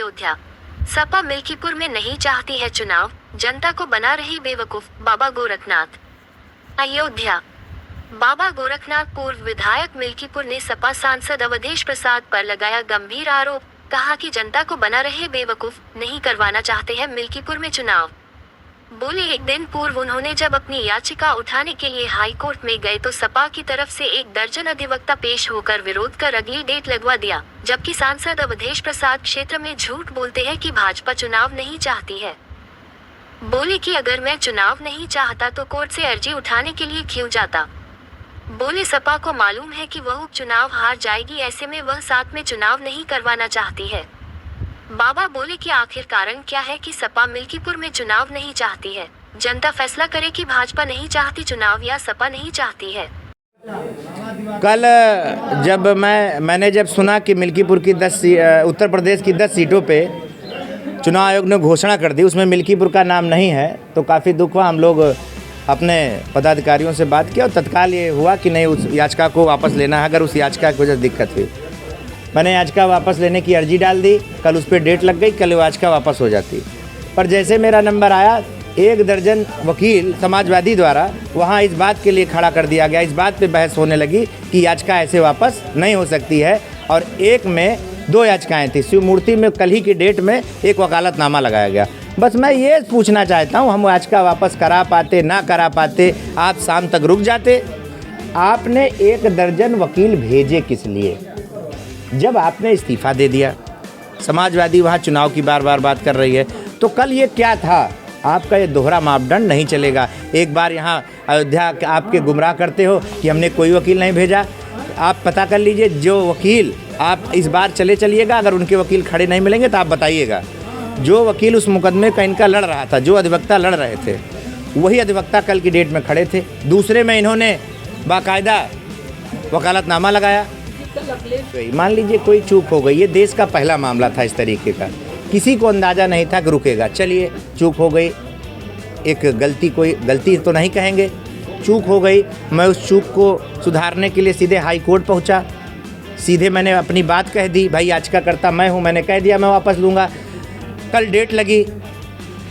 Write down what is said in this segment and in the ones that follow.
अयोध्या। सपा मिल्कीपुर में नहीं चाहती है चुनाव, जनता को बना रही बेवकूफ, बाबा गोरखनाथ। अयोध्या। बाबा गोरखनाथ पूर्व विधायक मिल्कीपुर ने सपा सांसद अवधेश प्रसाद पर लगाया गंभीर आरोप, कहा कि जनता को बना रहे बेवकूफ, नहीं करवाना चाहते हैं मिल्कीपुर में चुनाव। बोले एक दिन पूर्व उन्होंने जब अपनी याचिका उठाने के लिए हाई कोर्ट में गए तो सपा की तरफ से 1 दर्जन अधिवक्ता पेश होकर विरोध कर अगली डेट लगवा दिया, जबकि सांसद अवधेश प्रसाद क्षेत्र में झूठ बोलते हैं कि भाजपा चुनाव नहीं चाहती है। बोले कि अगर मैं चुनाव नहीं चाहता तो कोर्ट से अर्जी उठाने के लिए क्यों जाता। बोले सपा को मालूम है कि वह उपचुनाव हार जाएगी, ऐसे में वह साथ में चुनाव नहीं करवाना चाहती है। बाबा बोले कि आखिर कारण क्या है कि सपा मिल्कीपुर में चुनाव नहीं चाहती है। जनता फैसला करे कि भाजपा नहीं चाहती चुनाव या सपा नहीं चाहती है। कल जब मैंने जब सुना कि मिल्कीपुर की उत्तर प्रदेश की 10 सीटों पे चुनाव आयोग ने घोषणा कर दी, उसमें मिल्कीपुर का नाम नहीं है, तो काफ़ी दुख हुआ। हम लोग अपने पदाधिकारियों से बात किया और तत्काल ये हुआ कि नहीं, उस याचिका को वापस लेना है। अगर उस याचिका की वजह से दिक्कत हुई, मैंने याचिका वापस लेने की अर्जी डाल दी। कल उस पर डेट लग गई, कल याचिका वापस हो जाती। पर जैसे मेरा नंबर आया, 1 दर्जन वकील समाजवादी द्वारा वहाँ इस बात के लिए खड़ा कर दिया गया, इस बात पे बहस होने लगी कि याचिका ऐसे वापस नहीं हो सकती है। और एक में 2 याचिकाएँ थी। शिवमूर्ति में कल ही की डेट में एक वकालतनामा लगाया गया। बस मैं ये पूछना चाहता हूँ, हम याचिका वापस करा पाते ना करा पाते, आप शाम तक रुक जाते। आपने 1 दर्जन वकील भेजे किस लिए? जब आपने इस्तीफ़ा दे दिया, समाजवादी वहाँ चुनाव की बार बार बात कर रही है, तो कल ये क्या था? आपका ये दोहरा मापदंड नहीं चलेगा। एक बार यहाँ अयोध्या आपके गुमराह करते हो कि हमने कोई वकील नहीं भेजा। आप पता कर लीजिए, जो वकील आप इस बार चलिएगा, अगर उनके वकील खड़े नहीं मिलेंगे तो आप बताइएगा। जो वकील उस मुकदमे का इनका लड़ रहा था, जो अधिवक्ता लड़ रहे थे, वही अधिवक्ता कल की डेट में खड़े थे। दूसरे में इन्होंने बाकायदा वकालतनामा लगाया। मान लीजिए कोई चूक हो गई, ये देश का पहला मामला था इस तरीके का, किसी को अंदाज़ा नहीं था कि रुकेगा। चलिए चूक हो गई, एक गलती, कोई गलती तो नहीं कहेंगे, चूक हो गई। मैं उस चूक को सुधारने के लिए सीधे हाई कोर्ट पहुंचा। सीधे मैंने अपनी बात कह दी, भाई याचिका करता मैं हूं, मैंने कह दिया मैं वापस लूँगा। कल डेट लगी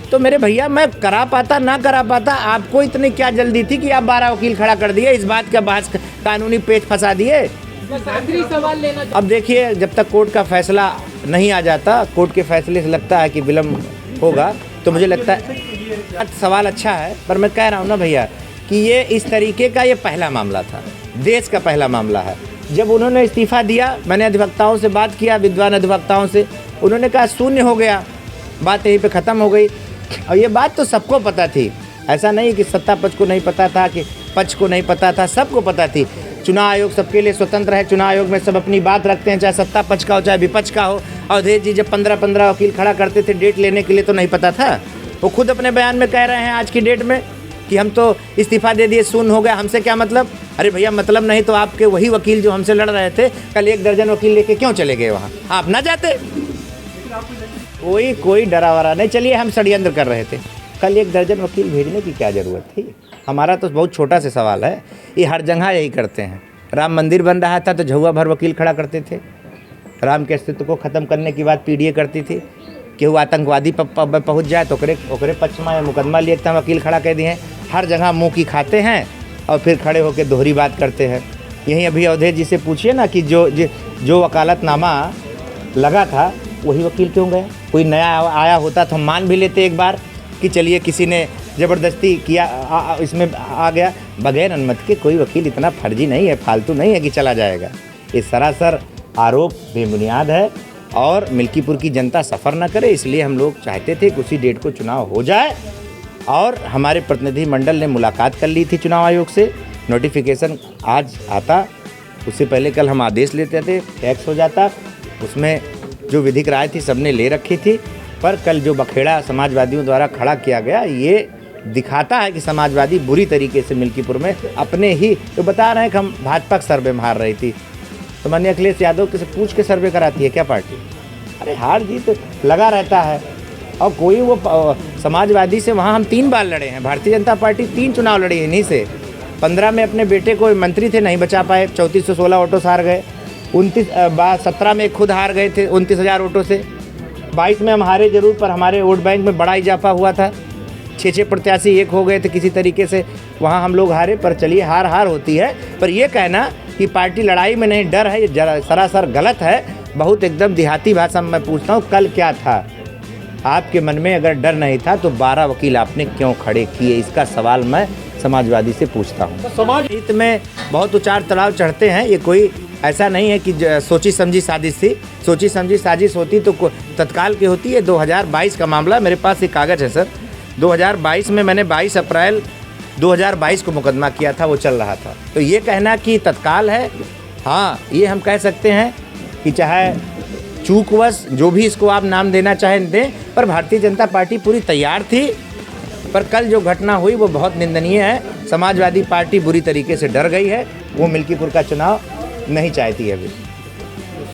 तो मेरे भैया, मैं करा पाता ना करा पाता, आपको इतनी क्या जल्दी थी कि आप 12 वकील खड़ा कर दिए, इस बात का बहस कानूनी पेच फंसा दिए। सवाल लेना। अब देखिए, जब तक कोर्ट का फैसला नहीं आ जाता, कोर्ट के फैसले से लगता है कि विलम्ब होगा, तो मुझे लगता है सवाल अच्छा है। पर मैं कह रहा हूँ ना भैया कि ये इस तरीके का ये पहला मामला था, देश का पहला मामला है। जब उन्होंने इस्तीफ़ा दिया, मैंने अधिवक्ताओं से बात किया, विद्वान अधिवक्ताओं से, उन्होंने कहा शून्य हो गया, बात यहीं पे ख़त्म हो गई। और ये बात तो सबको पता थी, ऐसा नहीं कि सत्ता पक्ष को नहीं पता था, कि पक्ष को नहीं पता था, सबको पता थी। चुनाव आयोग सबके लिए स्वतंत्र है, चुनाव आयोग में सब अपनी बात रखते हैं, चाहे सत्ता पक्ष का हो चाहे विपक्ष का हो। अवधेश जी जब 15-15 वकील खड़ा करते थे डेट लेने के लिए, तो नहीं पता था? वो खुद अपने बयान में कह रहे हैं आज की डेट में कि हम तो इस्तीफ़ा दे दिए, शून्य हो गया, हमसे क्या मतलब? अरे भैया मतलब नहीं तो आपके वही वकील जो हमसे लड़ रहे थे, कल 1 दर्जन वकील लेके क्यों चले गए वहाँ? आप ना जाते? कोई डरा वरा नहीं। चलिए हम षड्यंत्र कर रहे थे, कल 1 दर्जन वकील भेजने की क्या ज़रूरत थी? हमारा तो बहुत छोटा सा सवाल है, ये हर जगह यही करते हैं। राम मंदिर बन रहा था तो झुआ भर वकील खड़ा करते थे, राम के अस्तित्व को ख़त्म करने की बात पीडीए करती थी। केहू आतंकवादी पहुँच जाए तो ओकरे पक्ष में मुकदमा लिए था, वकील खड़ा कर दिए हैं। हर जगह मुँह की खाते हैं और फिर खड़े होकर दोहरी बात करते हैं। यहीं अभी अवधेश जी से पूछिए ना कि जो वकालतनामा लगा था वही वकील क्यों गए? कोई नया आया होता तो हम मान भी लेते एक बार कि चलिए किसी ने ज़बरदस्ती किया, इसमें आ गया। बगैर अनुमति के कोई वकील इतना फर्जी नहीं है, फालतू नहीं है कि चला जाएगा। ये सरासर आरोप बेबुनियाद है और मिल्कीपुर की जनता सफ़र न करे, इसलिए हम लोग चाहते थे कि उसी डेट को चुनाव हो जाए। और हमारे प्रतिनिधि मंडल ने मुलाकात कर ली थी चुनाव आयोग से, नोटिफिकेशन आज आता, उससे पहले कल हम आदेश लेते थे, टैक्स हो जाता, उसमें जो विधिक राय थी सबने ले रखी थी। पर कल जो बखेड़ा समाजवादियों द्वारा खड़ा किया गया, ये दिखाता है कि समाजवादी बुरी तरीके से मिल्कीपुर में अपने ही तो बता रहे हैं कि हम भाजपा का सर्वे मार रही थी, तो माननीय अखिलेश यादव से पूछ के सर्वे कराती है क्या पार्टी? अरे हार जीत लगा रहता है। और कोई वो समाजवादी से वहाँ हम 3 बार लड़े हैं, भारतीय जनता पार्टी 3 चुनाव लड़ी है इन्हीं से। 15 में अपने बेटे को मंत्री थे, नहीं बचा पाए, 3416 वोटों से हार गए। 17 में खुद हार गए थे 29,000 वोटों से। 22 में हम हारे जरूर, पर हमारे वोट बैंक में बड़ा इजाफा हुआ था। 6 प्रत्याशी एक हो गए थे किसी तरीके से, वहाँ हम लोग हारे। पर चलिए, हार होती है। पर ये कहना कि पार्टी लड़ाई में नहीं डर है, ये सरासर गलत है। बहुत एकदम देहाती भाषा में मैं पूछता हूँ, कल क्या था? आपके मन में अगर डर नहीं था तो 12 वकील आपने क्यों खड़े किए? इसका सवाल मैं समाजवादी से पूछता हूँ। समाज हित में बहुत उतार चढ़ाव चढ़ते हैं, ये कोई ऐसा नहीं है कि सोची समझी साजिश थी। सोची समझी साजिश होती तो तत्काल की होती है। 2022 का मामला, मेरे पास एक कागज़ है सर। 2022 में मैंने 22 अप्रैल 2022 को मुकदमा किया था, वो चल रहा था। तो ये कहना कि तत्काल है, हाँ, ये हम कह सकते हैं कि चाहे चूकवश जो भी इसको आप नाम देना चाहें दें, पर भारतीय जनता पार्टी पूरी तैयार थी। पर कल जो घटना हुई वो बहुत निंदनीय है। समाजवादी पार्टी बुरी तरीके से डर गई है, वो मिल्कीपुर का चुनाव नहीं चाहती है अभी।